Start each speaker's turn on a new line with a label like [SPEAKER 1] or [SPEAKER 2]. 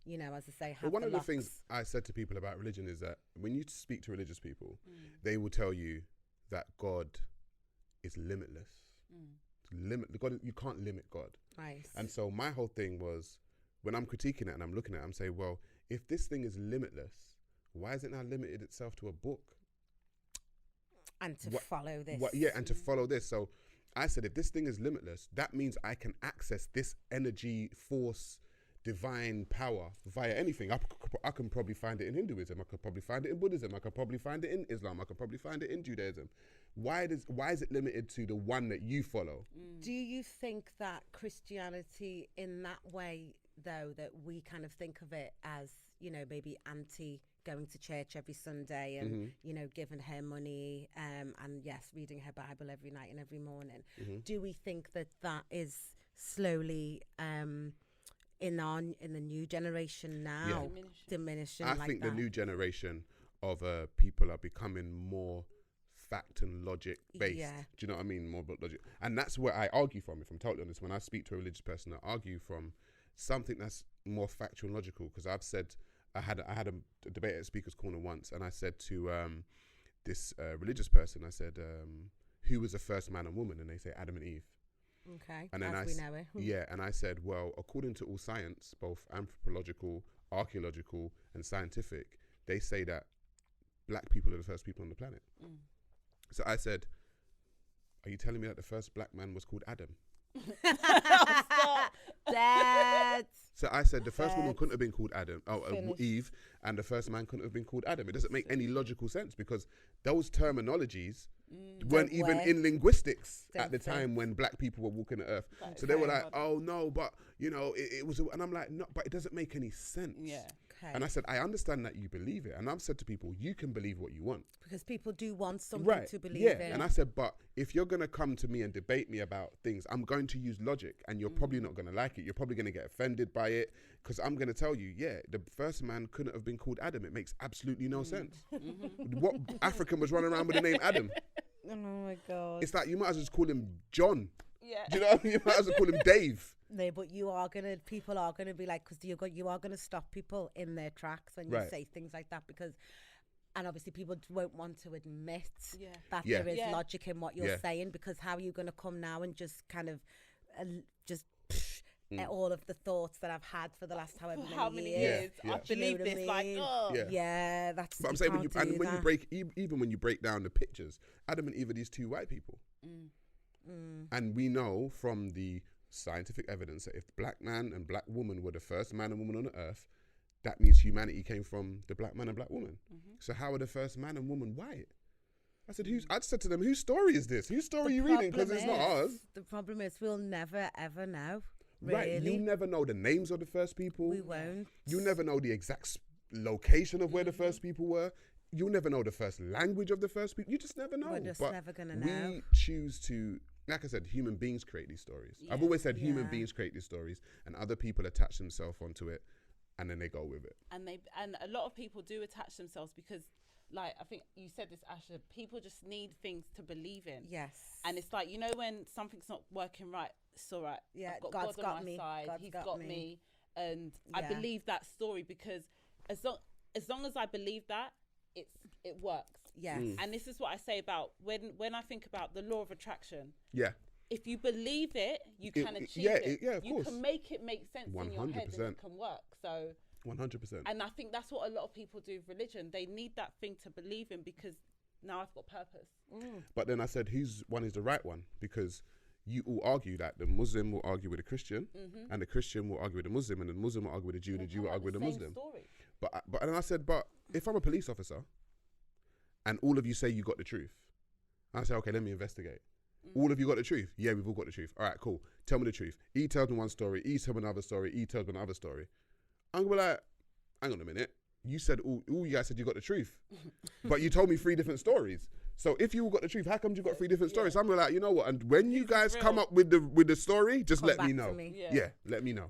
[SPEAKER 1] you know, as I say, have
[SPEAKER 2] But one
[SPEAKER 1] the
[SPEAKER 2] of the
[SPEAKER 1] locks.
[SPEAKER 2] things I said to people about religion is that when you speak to religious people, they will tell you that God is limitless. God, you can't limit God.
[SPEAKER 1] Right.
[SPEAKER 2] And so my whole thing was, when I'm critiquing it and I'm looking at it, I'm saying, well, if this thing is limitless, why is it now limited itself to a book?
[SPEAKER 1] And to follow this.
[SPEAKER 2] And to follow this. So I said, if this thing is limitless, that means I can access this energy, force, divine power via anything. I can probably find it in Hinduism. I could probably find it in Buddhism. I could probably find it in Islam. I could probably find it in Judaism. Why is it limited to the one that you follow?
[SPEAKER 1] Do you think that Christianity in that way, though, that we kind of think of it as, you know, maybe anti going to church every Sunday and, you know, giving her money and yes, reading her Bible every night and every morning. Do we think that that is slowly in the new generation now diminishing?
[SPEAKER 2] I think the new generation of people are becoming more fact and logic based.
[SPEAKER 1] Yeah.
[SPEAKER 2] Do you know what I mean? More about logic. And that's where I argue from, if I'm totally honest. When I speak to a religious person, I argue from something that's more factual and logical. Because I've said, I had a debate at Speaker's Corner once, and I said to this religious person, I said, who was the first man and woman? And they say Adam and Eve.
[SPEAKER 1] Okay,
[SPEAKER 2] and then
[SPEAKER 1] as we know it.
[SPEAKER 2] Yeah, and I said, well, according to all science, both anthropological, archaeological, and scientific, they say that black people are the first people on the planet. So I said, are you telling me that the first black man was called Adam?
[SPEAKER 1] Stop. Dead.
[SPEAKER 2] So I said the first woman couldn't have been called Eve, and the first man couldn't have been called Adam. It doesn't make any logical sense because those terminologies weren't even in linguistics at the time when black people were walking the earth. So they were like, oh no, but you know, it was, and I'm like, no, but it doesn't make any sense.
[SPEAKER 3] Yeah.
[SPEAKER 1] Okay.
[SPEAKER 2] And I said, I understand that you believe it. And I've said to people, you can believe what you want.
[SPEAKER 1] Because people do want something to believe in.
[SPEAKER 2] And I said, but if you're going to come to me and debate me about things, I'm going to use logic, and you're probably not going to like it. You're probably going to get offended by it, because I'm going to tell you, the first man couldn't have been called Adam. It makes absolutely no sense. What African was running around with the name Adam?
[SPEAKER 1] Oh my God.
[SPEAKER 2] It's like, you might as well just call him John.
[SPEAKER 3] Yeah.
[SPEAKER 2] Do you know what I mean? You might as well call him Dave.
[SPEAKER 1] No, but people are gonna be like, because you are gonna stop people in their tracks when you say things like that, because, and obviously people won't want to admit that there is logic in what you're saying, because how are you gonna come now and just kind of all of the thoughts that I've had for the last however many years.
[SPEAKER 3] I believe this, like, oh.
[SPEAKER 1] Yeah, that's.
[SPEAKER 2] But I'm saying even when you break down the pictures, Adam and Eve are these two white people, and we know from the scientific evidence that if black man and black woman were the first man and woman on the earth, that means humanity came from the black man and black woman. So how are the first man and woman white? I said to them, whose story is this? Whose story are you reading? Because it's not ours.
[SPEAKER 1] The problem is we'll never ever know. Really.
[SPEAKER 2] Right, you never know the names of the first people.
[SPEAKER 1] We won't.
[SPEAKER 2] You never know the exact location of where the first people were. You'll never know the first language of the first people. You just never know.
[SPEAKER 1] We're just never going to know.
[SPEAKER 2] We choose to, like I said, human beings create these stories. I've always said human beings create these stories, and other people attach themselves onto it, and then they go with it.
[SPEAKER 3] And a lot of people do attach themselves because, like, I think you said this, Asha, people just need things to believe in.
[SPEAKER 1] Yes.
[SPEAKER 3] And it's like, you know, when something's not working right, it's all right.
[SPEAKER 1] Yeah,
[SPEAKER 3] I've got
[SPEAKER 1] God's
[SPEAKER 3] God
[SPEAKER 1] got
[SPEAKER 3] on my
[SPEAKER 1] me.
[SPEAKER 3] side.
[SPEAKER 1] God's
[SPEAKER 3] He's
[SPEAKER 1] got
[SPEAKER 3] got
[SPEAKER 1] me.
[SPEAKER 3] me. And I believe that story, because as long as I believe that, it works.
[SPEAKER 1] Yes.
[SPEAKER 3] And this is what I say about when I think about the law of attraction.
[SPEAKER 2] Yeah.
[SPEAKER 3] If you believe it, you can achieve it.
[SPEAKER 2] Yeah, of course.
[SPEAKER 3] You can make it make sense in your head, and it can work. So
[SPEAKER 2] 100%.
[SPEAKER 3] And I think that's what a lot of people do with religion. They need that thing to believe in, because now I've got purpose.
[SPEAKER 2] But then I said, whose one is the right one? Because you all argue that the Muslim will argue with the Christian, and the Christian will argue with the Muslim, and the Muslim will argue with the Jew, and the Jew will argue with the Muslim.
[SPEAKER 3] Story.
[SPEAKER 2] But and I said, but if I'm a police officer, and all of you say you got the truth, I say, okay, let me investigate. All of you got the truth? Yeah, we've all got the truth. All right, cool. Tell me the truth. E tells me one story, E tells me another story, E tells me another story. I'm gonna be like, hang on a minute. You said all you guys said you got the truth, but you told me 3 different stories. So if you all got the truth, how come you got 3 different stories? So I'm like, you know what? And when you guys come up with the story, just let me know.
[SPEAKER 1] Me.
[SPEAKER 2] Yeah, let me know.